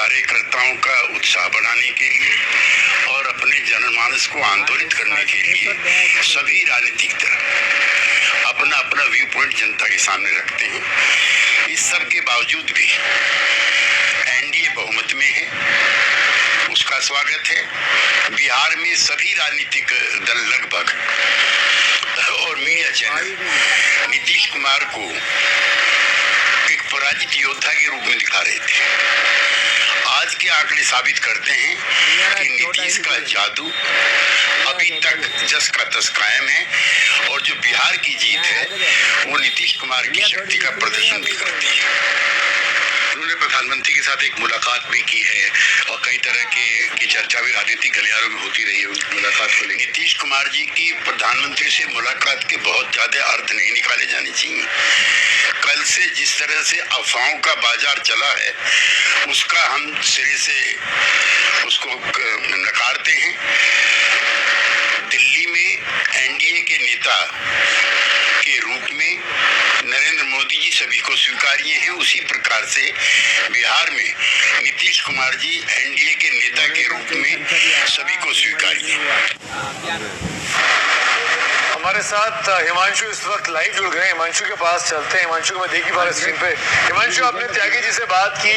कार्यकर्ताओं का उत्साह बढ़ाने के लिए और अपने जनमानस को आंदोलित करने के लिए सभी राजनीतिक दल अपना अपना व्यू पॉइंट जनता के सामने रखते हैं। इस सब के बावजूद भी एनडीए बहुमत में है, उसका स्वागत है। बिहार में सभी राजनीतिक दल लगभग और मीडिया चैनल नीतीश कुमार को एक पराजित योद्धा के रूप में दिखा रहे थे। आज के आंकड़े साबित करते हैं कि नीतीश का जादू अभी तक जस का तस कायम है और जो बिहार की जीत है वो नीतीश कुमार की शक्ति का प्रदर्शन भी करती है। उन्होंने प्रधानमंत्री के साथ एक मुलाकात भी की है और कई तरह की चर्चा भी राजनीतिक गलियारों में होती रही है उस मुलाकात को लेकर। नीतीश कुमार जी की प्रधानमंत्री से मुलाकात के बहुत ज्यादा अर्थ नहीं निकाले जाने चाहिए। कल से जिस तरह से अफवाहों का बाजार चला है उसका हम सिरे से उसको नकारते हैं। दिल्ली में एनडीए के नेता के रूप में नरेंद्र मोदी जी सभी को स्वीकार्य हैं, उसी प्रकार से बिहार में नीतीश कुमार जी एनडीए के नेता के रूप में सभी को स्वीकार्य हैं। हमारे साथ हिमांशु इस वक्त लाइव जुड़ गए। हिमांशु के पास चलते हैं। हिमांशु को मैं देख ही पा रहा स्क्रीन पे। हिमांशु, आपने त्यागी जी से बात की,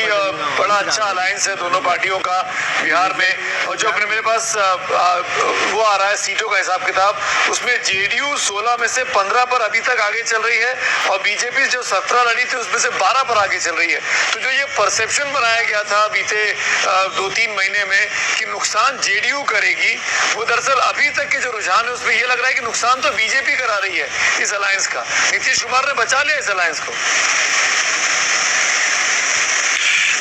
बड़ा अच्छा अलायंस है दोनों पार्टियों का बिहार में, और जो अपने मेरे पास वो आ रहा है सीटों का हिसाब किताब, उसमें जेडीयू 16 में से 15 पर अभी तक आगे चल रही है और बीजेपी जो 17 लड़ी थी उसमें से 12 पर आगे चल रही है। तो जो ये परसेप्शन बनाया गया था बीते 2-3 महीने में कि नुकसान जेडीयू करेगी, वो दरअसल अभी तक के जो रुझान है उसमें ये लग रहा है कि नुकसान तो बीजेपी करा रही है इस अलायंस का। नीतीश कुमार ने बचा लिया इस अलायंस को।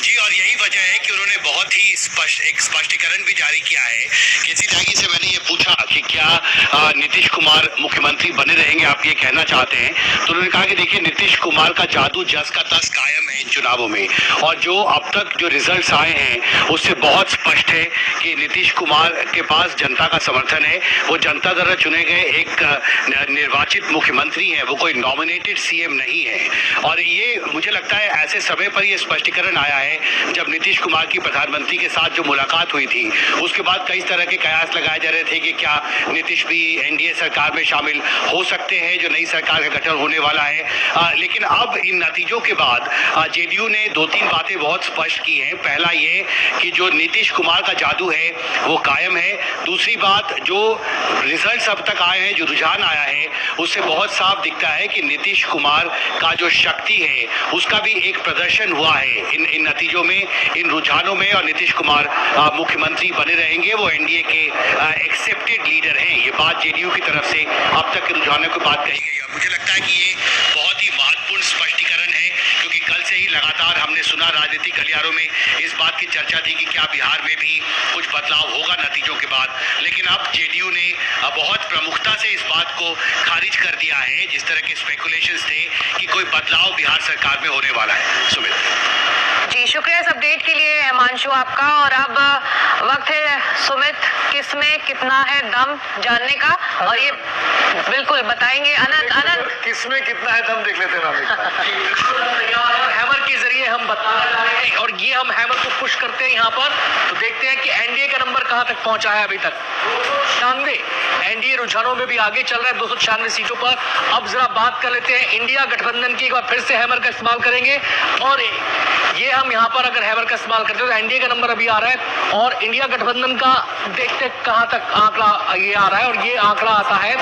जी, और यही वजह है कि उन्होंने बहुत ही स्पष्टीकरण भी जारी किया है। केसी त्यागी से मैंने ये पूछा कि क्या नीतीश कुमार मुख्यमंत्री बने रहेंगे, आप ये कहना चाहते हैं? तो उन्होंने कहा कि देखिए, नीतीश कुमार का जादू जस का तस कायम है इन चुनावों में, और जो अब तक जो रिजल्ट्स आए हैं उससे बहुत स्पष्ट है कि नीतीश कुमार के पास जनता का समर्थन है। वो जनता द्वारा चुने गए एक निर्वाचित मुख्यमंत्री हैं, वो कोई नॉमिनेटेड सीएम नहीं है। और ये मुझे लगता है ऐसे समय पर ये स्पष्टीकरण आया है जब नीतीश कुमार की प्रधानमंत्री के साथ जो मुलाकात हुई थी उसके बाद कई तरह के कयास लगाए जा रहे थे कि क्या नीतीश भी एनडीए सरकार में शामिल हो सकते हैं जो नई सरकार का गठन होने वाला है। लेकिन अब इन नतीजों के बाद जेडीयू ने 2-3 बातें बहुत स्पष्ट की हैं। पहला ये कि जो नीतीश कुमार का जादू है वो कायम है। दूसरी बात, जो रिजल्ट्स अब तक आए हैं, जो रुझान आया है, उससे बहुत साफ दिखता है कि नीतीश कुमार का जो शक्ति है उसका भी एक प्रदर्शन हुआ है इन नतीजों में, इन रुझानों में। और नीतीश कुमार मुख्यमंत्री बने रहेंगे, वो एनडीए के एक्सेप्टेड लीडर हैं। ये बात जेडीयू की तरफ से अब तक के रुझानों की बात कही गई है। मुझे लगता है कि ये बहुत ही महत्वपूर्ण स्पष्टीकरण है, क्योंकि कल से ही लगातार हमने सुना राजनीतिक गलियारों में इस बात की चर्चा थी कि क्या बिहार में भी कुछ बदलाव होगा नतीजों के बाद। लेकिन अब जेडीयू ने बहुत प्रमुखता से इस बात को खारिज कर दिया है, जिस तरह के स्पेकुलेशंस थे कि कोई बदलाव बिहार सरकार में होने वाला है। सुमित जी, शुक्रिया इस अपडेट के लिए हिमांशु आपका। और अब वक्त है सुमित, किसमें कितना है दम जानने का, और ये बिल्कुल बताएंगे अनंत किसमें कितना है दम देख लेते हैं। हैमर के जरिए हम बता रहे हैं और ये हम हैमर को पुश करते हैं यहाँ पर, तो देखते हैं कि एनडीए का नंबर कहां तक पहुंचा है अभी तक। 296 एनडीए रुझानों में भी आगे चल रहा है 296 सीटों पर। अब जरा बात कर लेते हैं इंडिया गठबंधन की। एक बार फिर से हैमर का इस्तेमाल करेंगे, और ये हम यहाँ पर अगर हैमर का इस्तेमाल करते हैं तो एनडीए का नंबर अभी आ रहा है, और इंडिया गठबंधन का देखते कहां तक आंकड़ा ये आ रहा है, और ये आंकड़ा आता है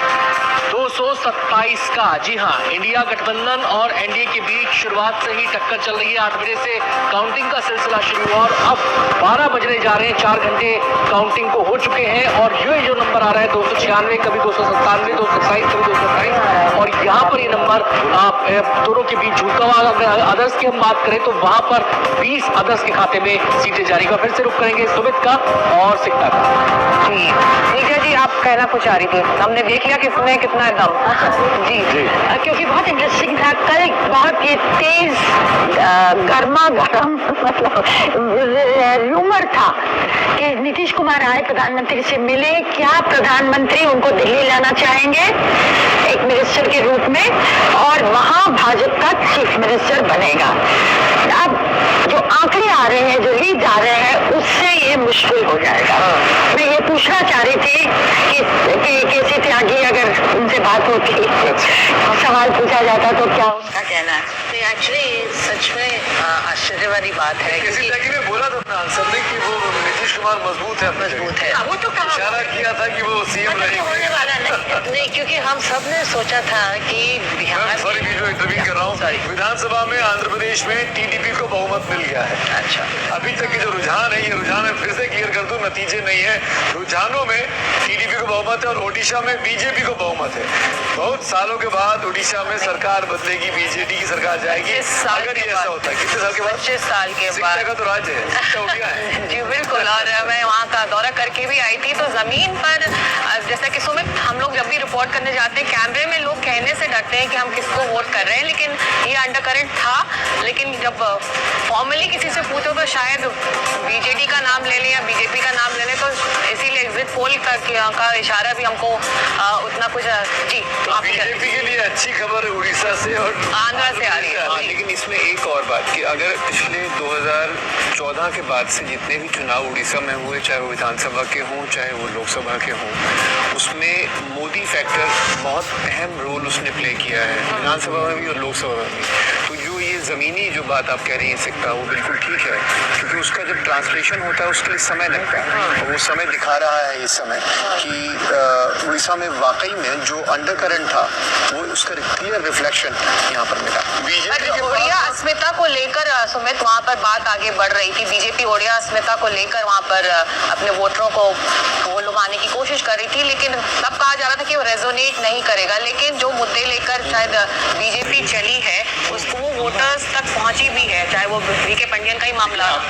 227 का। जी हाँ, इंडिया गठबंधन और एनडीए के बीच शुरुआत से ही टक्कर चल रही है। 8 बजे से काउंटिंग का सिलसिला शुरू हुआ और अब 12 बजने जा रहे हैं। 4 घंटे काउंटिंग को हो चुके हैं, और ये जो नंबर आ रहा है 296, कभी 297, 227, कभी 228, और यहाँ पर ये नंबर दोनों के बीच झुका हुआ। अगर अदर्स की हम बात करें तो वहां पर 20 अदर्स के खाते में सीटें जारी का। फिर से रुक करेंगे सुमित का और सिक्ता का। जी ठीक है जी, आप कहना कुछ आ रही थी, हमने देख लिया किसमें कितना है दम। जी, क्योंकि बहुत इंटरेस्टिंग था कल, बहुत ये तेज गर्मा गर्म मतलब रूमर था कि नीतीश कुमार आए, प्रधानमंत्री से मिले, क्या प्रधानमंत्री उनको दिल्ली लाना चाहेंगे एक मिनिस्टर के रूप में, और वहां भाजपा का चीफ मिनिस्टर बनेगा। अब जो आंकड़े आ रहे हैं, जो लीड आ रहे मुश्किल हो जाएगा। मैं ये पूछना चाह रही थी कि केसी त्यागी अगर उनसे बात होती सवाल पूछा जाता तो क्या उनका कहना है? एक्चुअली सच में आश्चर्य वाली बात है केसी त्यागी ने बोला था अपना आंसर में कि वो नीतीश कुमार मजबूत है, मजबूत है। वो तो कहा इशारा किया था कि वो सीएम होने रहेंगे। वाला नहीं। नहीं, क्योंकि हम सब ने सोचा था कि बिहार सॉरी बीच में इंटरव्यू कर रहा हूँ। Sorry. विधानसभा में आंध्र प्रदेश में टीडीपी को बहुमत मिल गया है। अच्छा, अभी तक के जो रुझान है, ये रुझान मैं फिर से क्लियर कर दूं, नतीजे नहीं है। रुझानों में टीडीपी को बहुमत है और ओडिशा में बीजेपी को बहुमत है। बहुत सालों के बाद ओडिशा में सरकार बदलेगी, बीजेपी की सरकार जाएगी। 25 साल अगर के ये बाद। ऐसा होता है, कितने साल के बाद? 25 साल के शिक्षा बाद। का तो राज्य है, शिक्षा उड़िया है। जी बिल्कुल। और मैं वहाँ का दौरा करके भी आई थी, तो जमीन पर जैसा कि सुमित, हम लोग जब भी रिपोर्ट करने जाते हैं कैमरे में लोग कहने से डरते हैं कि हम किसको वोट कर रहे हैं, लेकिन ये अंडरकरेंट था। लेकिन जब फॉर्मली किसी से पूछो तो शायद बीजेडी का नाम ले लें या बीजेपी का नाम ले लें, तो इसीलिए एग्जिट पोल का इशारा भी हमको उतना कुछ जी आप ही करें। बीजेपी के लिए अच्छी खबर उड़ीसा से और आंध्र से आ रही है। हाँ, लेकिन इसमें एक और बात कि अगर पिछले 2014 के बाद से जितने भी चुनाव उड़ीसा में हुए, चाहे वो विधानसभा के हों चाहे वो लोकसभा के हों, उसमें मोदी फैक्टर बहुत अहम रोल उसने प्ले किया है, विधानसभा में भी और लोकसभा में भी। तो जो ये ज़मीनी जो बात आप कह रही हैं सिक्का, वो बिल्कुल ठीक है, क्योंकि उसका जब ट्रांसलेशन होता है उसके लिए समय लगता है, और वो समय दिखा रहा है इस समय कि उड़ीसा में वाकई में जो अंडर करंट था वो उसका क्लियर रिफ्लेक्शन यहाँ पर मिला। बीजेपी के ओडिया पास अस्मिता को लेकर सुमित वहाँ पर बात आगे बढ़ रही थी। बीजेपी ओडिया अस्मिता को लेकर वहाँ पर अपने वोटरों को वो लुभाने की कोशिश कर रही थी, लेकिन तब कहा जा रहा था कि वो रेजोनेट नहीं करेगा। लेकिन जो मुद्दे लेकर शायद बीजेपी चली है उसको वो वोटर्स तक पहुंची भी है, चाहे वो वीके पंडियन का ही मामला। आप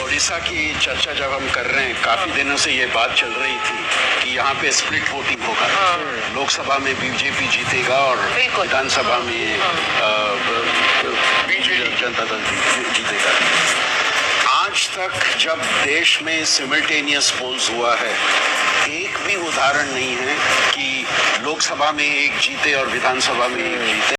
उड़ीसा की चर्चा जब हम कर रहे हैं, काफी दिनों से ये बात चल रही थी कि यहाँ पे स्प्लिट वोटिंग होगा, लोकसभा में बीजेपी जीतेगा और बिल्कुल। विधानसभा में बीजेपी जनता दल जीतेगा। आज तक जब देश में सिमल्टेनियस पोल्स हुआ है, एक भी उदाहरण नहीं है कि लोकसभा में एक जीते और विधानसभा में एक जीते।